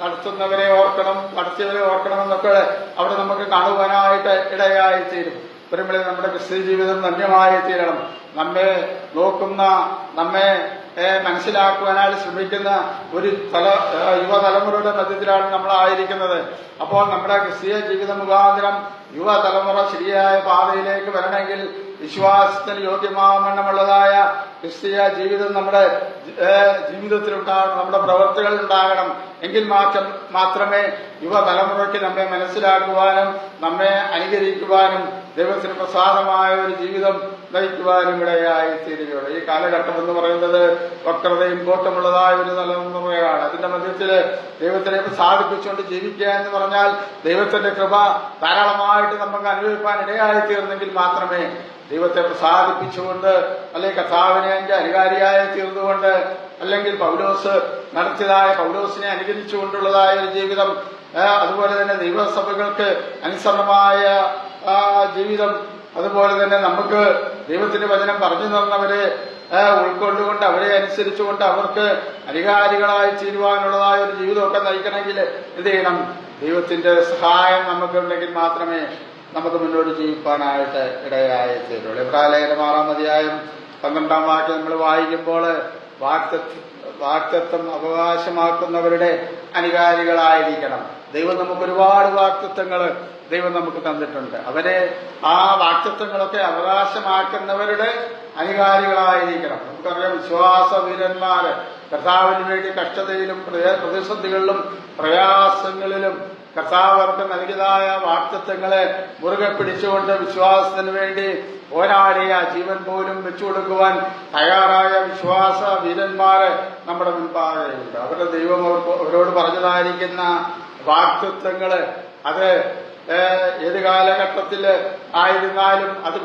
Speaker 1: നടത്തുന്നവരെ ഓർക്കണം, നടത്തിയവരെ ഓർക്കണം എന്നൊക്കെ അവിടെ നമുക്ക് കാണുവാനായിട്ട് ഇടയായി തീരും. പ്രിയമുള്ളവരെ, നമ്മുടെ ക്രിസ്തീയ ജീവിതം ധന്യമായി തീരണം. നമ്മെ നോക്കുന്ന, നമ്മെ മനസ്സിലാക്കുവാനായി ശ്രമിക്കുന്ന ഒരു യുവതലമുറയുടെ മധ്യത്തിലാണ് നമ്മളായിരിക്കുന്നത്. അപ്പോൾ നമ്മുടെ ക്രിസ്തീയ ജീവിത മുഖാന്തരം യുവതലമുറ ശരിയായ പാതയിലേക്ക് വരണമെങ്കിൽ വിശ്വാസത്തിന് യോഗ്യമാവണ്ണമുള്ളതായ ക്രിസ്തീയ ജീവിതം നമ്മുടെ ജീവിതത്തിലുണ്ടാകണം, നമ്മുടെ പ്രവർത്തികളിൽ ഉണ്ടാകണം. എങ്കിൽ മാത്രമേ യുവതലമുറയ്ക്ക് നമ്മെ മനസ്സിലാക്കുവാനും നമ്മെ അനുകരിക്കുവാനും ദൈവത്തിന് പ്രസാദമായ ഒരു ജീവിതം നയിക്കുവാനും ഇടയായി തീരുകയുള്ളൂ. ഈ കാലഘട്ടം എന്ന് പറയുന്നത് വക്രതയും കോട്ടമുള്ളതായ ഒരു തലമുറയാണ്. അതിന്റെ മധ്യത്തില് ദൈവത്തിനെ സാധിപ്പിച്ചുകൊണ്ട് ജീവിക്കുക എന്ന് പറഞ്ഞാൽ ദൈവത്തിന്റെ കൃപ ധാരാളമായിട്ട് നമുക്ക് അനുഭവിക്കാൻ ഇടയായി തീർന്നെങ്കിൽ മാത്രമേ ദൈവത്തെ പ്രസാദിപ്പിച്ചുകൊണ്ട് അല്ലെങ്കിൽ കർത്താവിനെ അതിന്റെ അനുകാരിയായി തീർന്നുകൊണ്ട് അല്ലെങ്കിൽ പൗലോസ് നടത്തിയതായ പൗലോസിനെ അനുകരിച്ചുകൊണ്ടുള്ളതായ ഒരു ജീവിതം, അതുപോലെ തന്നെ ദൈവസഭകൾക്ക് അനുസരണമായ ജീവിതം, അതുപോലെ തന്നെ നമുക്ക് ദൈവത്തിന്റെ വചനം പറഞ്ഞു തന്നവരെ ഉൾക്കൊണ്ടുകൊണ്ട് അവരെ അനുസരിച്ചുകൊണ്ട് അവർക്ക് അനുകാരികളായി തീരുവാനുള്ളതായ ഒരു ജീവിതമൊക്കെ നയിക്കണമെങ്കിൽ എന്ത് ചെയ്യണം? ദൈവത്തിന്റെ സഹായം നമുക്കുണ്ടെങ്കിൽ മാത്രമേ നമുക്ക് മുന്നോട്ട് ജീവിക്കാനായിട്ട് ഇടയായി തീരുള്ളൂ. എബ്രായലേഖനം 6-ാം അധ്യായം 12-ാം വാക്യം നമ്മൾ വായിക്കുമ്പോൾ വാഗ്ദത്തം അവകാശമാക്കുന്നവരുടെ അനുകാരികളായിരിക്കണം. ദൈവം നമുക്ക് ഒരുപാട് വാഗ്ദത്തങ്ങൾ ദൈവം നമുക്ക് തന്നിട്ടുണ്ട്. അവരെ ആ വാഗ്ദത്തങ്ങളൊക്കെ അവകാശമാക്കുന്നവരുടെ അനുകാരികളായിരിക്കണം. നമുക്കറിയാം, വിശ്വാസ വീരന്മാര് കർത്താവിന് വേണ്ടി കഷ്ടതയിലും പ്രതിസന്ധികളിലും പ്രയാസങ്ങളിലും കർത്താവ് അവർക്ക് നൽകിയതായ വാഗ്ദത്തങ്ങളെ മുറുകെ പിടിച്ചുകൊണ്ട് വിശ്വാസത്തിന് വേണ്ടി പോരാടിയ, ജീവൻ പോലും വെച്ചുകൊടുക്കുവാൻ തയ്യാറായ വിശ്വാസ വീരന്മാര് നമ്മുടെ മുൻപാകെയുണ്ട്. അവരുടെ ദൈവം അവരോട് പറഞ്ഞതായിരിക്കുന്ന വാഗ്ദത്തങ്ങള് അത് ഏത് കാലഘട്ടത്തിൽ ആയിരുന്നാലും അത്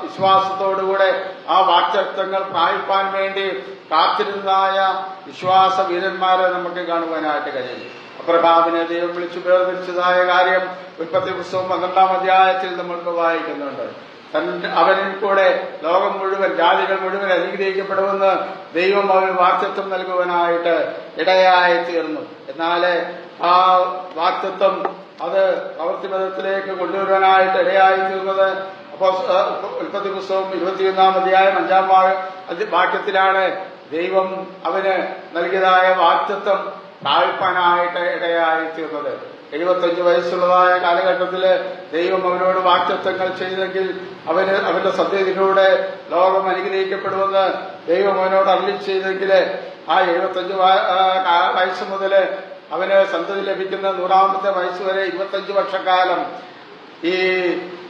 Speaker 1: വിശ്വാസത്തോടുകൂടെ ആ വാഗ്ദത്തങ്ങൾ പ്രാപിപ്പാൻ വേണ്ടി കാത്തിരുന്നതായ വിശ്വാസ വീരന്മാരെ നമുക്ക് കാണുവാനായിട്ട് കഴിയും. അബ്രഹാമിനെ ദൈവം വിളിച്ചു വേർതിരിച്ചതായ കാര്യം ഉൽപ്പത്തി പുസ്തകം 12-ാം അധ്യായത്തിൽ നമ്മൾക്ക് വായിക്കുന്നുണ്ട്. അവനിൽ കൂടെ ലോകം മുഴുവൻ, ജാതികൾ മുഴുവൻ അനുഗ്രഹിക്കപ്പെടുമെന്ന് ദൈവം അവന് വാഗ്ദത്തം നൽകുവാനായിട്ട് ഇടയായി തീർന്നു. എന്നാൽ ആ വാഗ്ദത്തം അത് പ്രവൃത്തിപഥത്തിലേക്ക് കൊണ്ടുവരുവാനായിട്ട് ഇടയായി തീർന്നത് അപ്പോൾ ഉൽപ്പത്തി പുസ്തകം 21-ാം അധ്യായം 5-ാം വാക്യത്തിലാണ് ദൈവം അവന് നൽകിയതായ വാഗ്ദത്തം പ്രാപിപ്പാനായിട്ട് ഇടയായി തീർന്നത്. 75 വയസ്സുള്ളതായ കാലഘട്ടത്തില് ദൈവം അവനോട് വാഗ്ദത്തങ്ങൾ ചെയ്തെങ്കിൽ അവന്റെ സത്യത്തിലൂടെ ലോകം അനുഗ്രഹിക്കപ്പെടുമെന്ന് ദൈവം അവനോട് അരുളി ചെയ്തെങ്കിൽ ആ 75 വയസ്സ് മുതല് അവന് സന്തതി ലഭിക്കുന്ന 100-ാമത്തെ വയസ്സ് വരെ 25 വർഷക്കാലം ഈ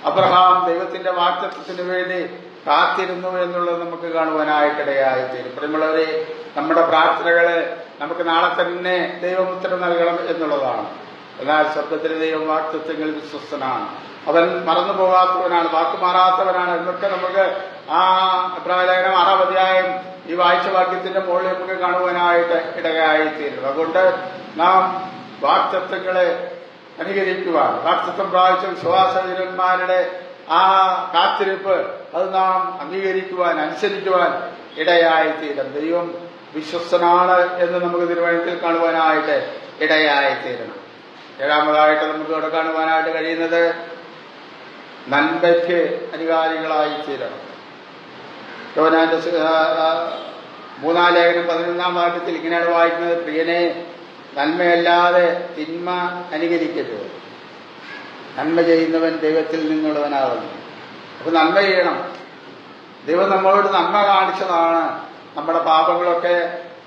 Speaker 1: അബ്രഹാം ദൈവത്തിന്റെ വാഗ്ദത്തത്തിന് വേണ്ടി കാത്തിരുന്നു എന്നുള്ളത് നമുക്ക് കാണുവാനായിട്ടിടയായി തീരും. പ്രിയമുള്ളവരെ, നമ്മുടെ പ്രാർത്ഥനകള് നമുക്ക് നാളെ തന്നെ ദൈവം ഉത്തരം നൽകണം എന്നുള്ളതാണ്. എന്നാൽ സ്വർഗത്തിലെ ദൈവം വാഗ്ദത്തങ്ങളിൽ വിശ്വസ്തനാണ്. അവൻ മറന്നു പോകാത്തവനാണ്, വാക്കുമാറാത്തവനാണ് എന്നൊക്കെ നമുക്ക് ആ എബ്രായലേഖനം 6-ാം അധ്യായം ഈ വായിച്ച വാക്യത്തിന്റെ മുകളിൽ നമുക്ക് കാണുവാനായിട്ട് ഇടയായി തീരും. അതുകൊണ്ട് നാം വാഗ്ദത്തങ്ങളെ അനുകരിക്കുവാൻ, വാഗ്ദത്തം പ്രാപിച്ച വിശ്വാസവീരന്മാരുടെ ആ കാത്തിരിപ്പ് അത് നാം അംഗീകരിക്കുവാൻ, അനുസരിക്കുവാൻ ഇടയായി തീരും. ദൈവം വിശ്വസ്തനാണ് എന്ന് നമുക്ക് തിരുവചനത്തിൽ കാണുവാനായിട്ട് ഇടയായി തീരണം. 7-ാമതായിട്ട് നമുക്ക് ഇവിടെ കാണുവാനായിട്ട് കഴിയുന്നത് നന്മയ്ക്ക് അനുകാരികളായി തീരണം. യോഹന്നാന്റെ 3-ാം ലേഖനം 11-ാം വാക്യത്തിൽ ഇങ്ങനെയാണ് വായിക്കുന്നത്: പ്രിയനെ, നന്മയല്ലാതെ തിന്മ അനുകരിക്കരുത്. നന്മ ചെയ്യുന്നവൻ ദൈവത്തിൽ നിന്നുള്ളവനാകുന്നു. അപ്പൊ നന്മ ചെയ്യണം. ദൈവം നമ്മളോട് നന്മ കാണിച്ചതാണ്. നമ്മുടെ പാപങ്ങളൊക്കെ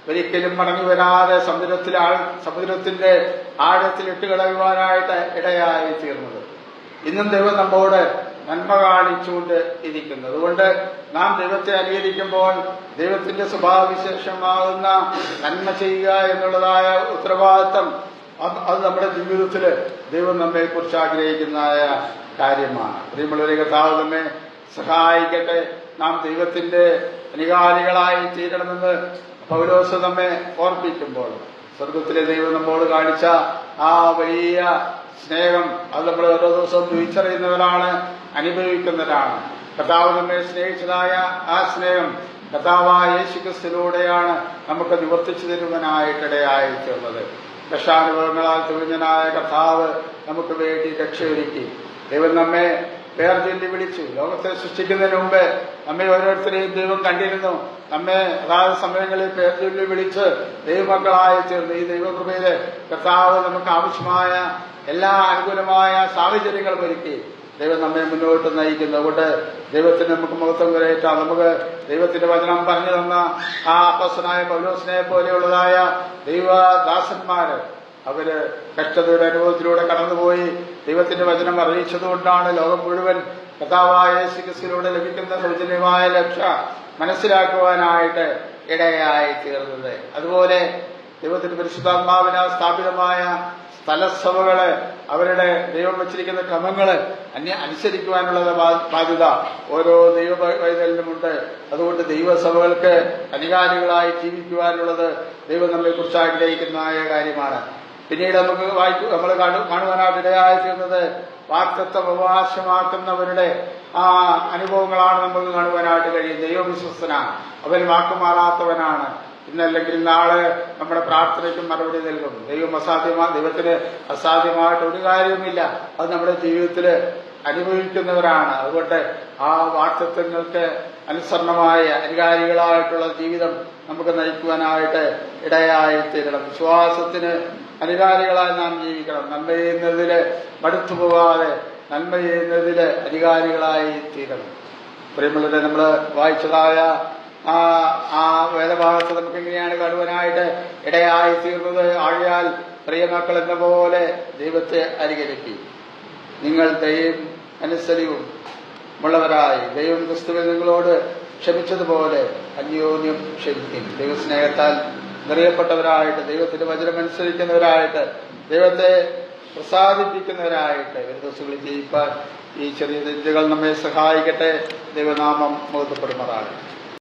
Speaker 1: ഒരിക്കലും മടങ്ങി വരാതെ സമുദ്രത്തിന്റെ ആഴത്തിൽ ഇട്ടുകളയുവാനായിട്ട് ഇടയായി തീർന്നത്. ഇന്നും ദൈവം നമ്മോട് നന്മ കാണിച്ചുകൊണ്ട് ഇരിക്കുന്നു. അതുകൊണ്ട് നാം ദൈവത്തെ അനുകരിക്കുമ്പോൾ ദൈവത്തിന്റെ സ്വഭാവവിശേഷമാകുന്ന നന്മ ചെയ്യുക എന്നുള്ളതായ ഉത്തരവാദിത്തം അത് നമ്മുടെ ജീവിതത്തിൽ ദൈവം നമ്മെ കുറിച്ച് ആഗ്രഹിക്കുന്നതായ കാര്യമാണ്. പ്രിയമുള്ളവരെ, കർത്താവ് നമ്മെ സഹായിക്കട്ടെ. നാം ദൈവത്തിന്റെ അനുകാരികളായി തീരണമെന്ന് പൗലോസ് നമ്മെ ഓർപ്പിക്കുമ്പോൾ സ്വർഗത്തിലെ ദൈവം നമ്മോട് കാണിച്ച ആ വലിയ സ്നേഹം അത് നമ്മൾ ഓരോ ദിവസവും തിരിച്ചറിയുന്നവരാണ്, അനുഭവിക്കുന്നവരാണ്. കർത്താവ് നമ്മെ സ്നേഹിച്ചതായ ആ സ്നേഹം കർത്താവായ യേശുക്രിസ്തുവിലൂടെയാണ് നമുക്ക് നിവർത്തിച്ചു തരുവാനായിട്ടിടയായി തീർന്നത്. രക്ഷാനുഭവങ്ങളാൽ തികഞ്ഞനായ കർത്താവ് നമുക്ക് വേണ്ടി രക്ഷയൊരുക്കി. ദൈവം നമ്മെ വേർചൊല്ലി വിളിച്ചു. ലോകത്തെ സൃഷ്ടിക്കുന്നതിന് മുമ്പ് നമ്മെ ഓരോരുത്തരെയും ദൈവം കണ്ടിരുന്നു. നമ്മെ അതാത് സമയങ്ങളിൽ പേർചൊല്ലി വിളിച്ച് ദൈവമക്കളായി തീർന്നു. ഈ ദൈവകൃപയില് കർത്താവ് നമുക്ക് ആവശ്യമായ എല്ലാ അനുകൂലമായ സാഹചര്യങ്ങളും ഒരുക്കി ദൈവം നമ്മെ മുന്നോട്ട് നയിക്കുന്നത്. അതുകൊണ്ട് ദൈവത്തിന് നമുക്ക് മഹത്വം കരയേറ്റാം. നമുക്ക് ദൈവത്തിന്റെ വചനം പറഞ്ഞു തന്ന ആ അപ്പസ്തലനായ പൗലോസിനെ പോലെയുള്ളതായ ദൈവദാസന്മാര് അവര് കഷ്ടതയുടെ അനുഭവത്തിലൂടെ കടന്നുപോയി ദൈവത്തിന്റെ വചനം അറിയിച്ചതുകൊണ്ടാണ് ലോകം മുഴുവൻ കർത്താവായ യേശു ക്രിസ്തുവിലൂടെ ലഭിക്കുന്ന സൗജന്യമായ രക്ഷ മനസ്സിലാക്കുവാനായിട്ട് ഇടയായി തീർന്നത്. അതുപോലെ ദൈവത്തിന്റെ പരിശുദ്ധാത്മാവിനാൽ സ്ഥാപിതമായ സ്ഥലസഭകള് അവരുടെ ദൈവം വച്ചിരിക്കുന്ന ക്രമങ്ങള് അനുസരിക്കുവാനുള്ള ബാധ്യത ഓരോ ദൈവ വൈതലിനുമുണ്ട്. അതുകൊണ്ട് ദൈവസഭകൾക്ക് അധികാരികളായി ജീവിക്കുവാനുള്ളത് ദൈവം നമ്മെ കുറിച്ച് ആഗ്രഹിക്കുന്നതായ കാര്യമാണ്. പിന്നീട് നമ്മൾ കാണുവാനായിട്ട് ഇടയായി തീർന്നത് വാഗ്ദത്തം അവകാശമാക്കുന്നവരുടെ ആ അനുഭവങ്ങളാണ് നമുക്ക് കാണുവാനായിട്ട് കഴിയും. ദൈവവിശ്വസ്തനാണ്, അവൻ വാക്കുമാറാത്തവനാണ്. ഇന്നല്ലെങ്കിൽ നാളെ നമ്മുടെ പ്രാർത്ഥനയ്ക്കും മറുപടി നൽകും. ദൈവത്തിന് അസാധ്യമായിട്ട് ഒരു കാര്യവുമില്ല. അത് നമ്മുടെ ജീവിതത്തിൽ അനുഭവിക്കുന്നവരാണ്. അതുകൊണ്ട് ആ വാഗ്ദത്തങ്ങൾക്ക് അനുസരണമായ അനുകാരികളായിട്ടുള്ള ജീവിതം നമുക്ക് നയിക്കുവാനായിട്ട് ഇടയായി തീരണം. വിശ്വാസത്തിന് അനുകാരികളായി നാം ജീവിക്കണം. നന്മ ചെയ്യുന്നതില് മടുത്തു പോകാതെ നന്മ ചെയ്യുന്നതില് അധികാരികളായി തീരണം. പ്രിയമുള്ളവരെ, നമ്മൾ വായിച്ചതായ ആ വേദഭാഗത്ത് നമുക്ക് എങ്ങനെയാണ് കാണുവാനായിട്ട് ഇടയായി തീർന്നത്? ആഴിയാൽ പ്രിയമക്കൾ എന്ന പോലെ ദൈവത്തെ അനുകരിക്കും. നിങ്ങൾ ദയയും അനുസരിവും ഉള്ളവരായി ദൈവം ക്രിസ്തുവിൽ നിങ്ങളോട് ക്ഷമിച്ചതുപോലെ അന്യോന്യം ക്ഷമിക്കും. ദൈവസ്നേഹത്താൽ നിറയപ്പെട്ടവരായിട്ട് ദൈവത്തിന്റെ വചനം അനുസരിക്കുന്നവരായിട്ട് ദൈവത്തെ പ്രസാദിപ്പിക്കുന്നവരായിട്ട് ഒരു ദിവസങ്ങളിൽ ജീവിക്കാൻ ഈ ചെറിയ തെറ്റുകൾ നമ്മെ സഹായിക്കട്ടെ. ദൈവനാമം മഹത്വപ്പെടുമാറാകട്ടെ.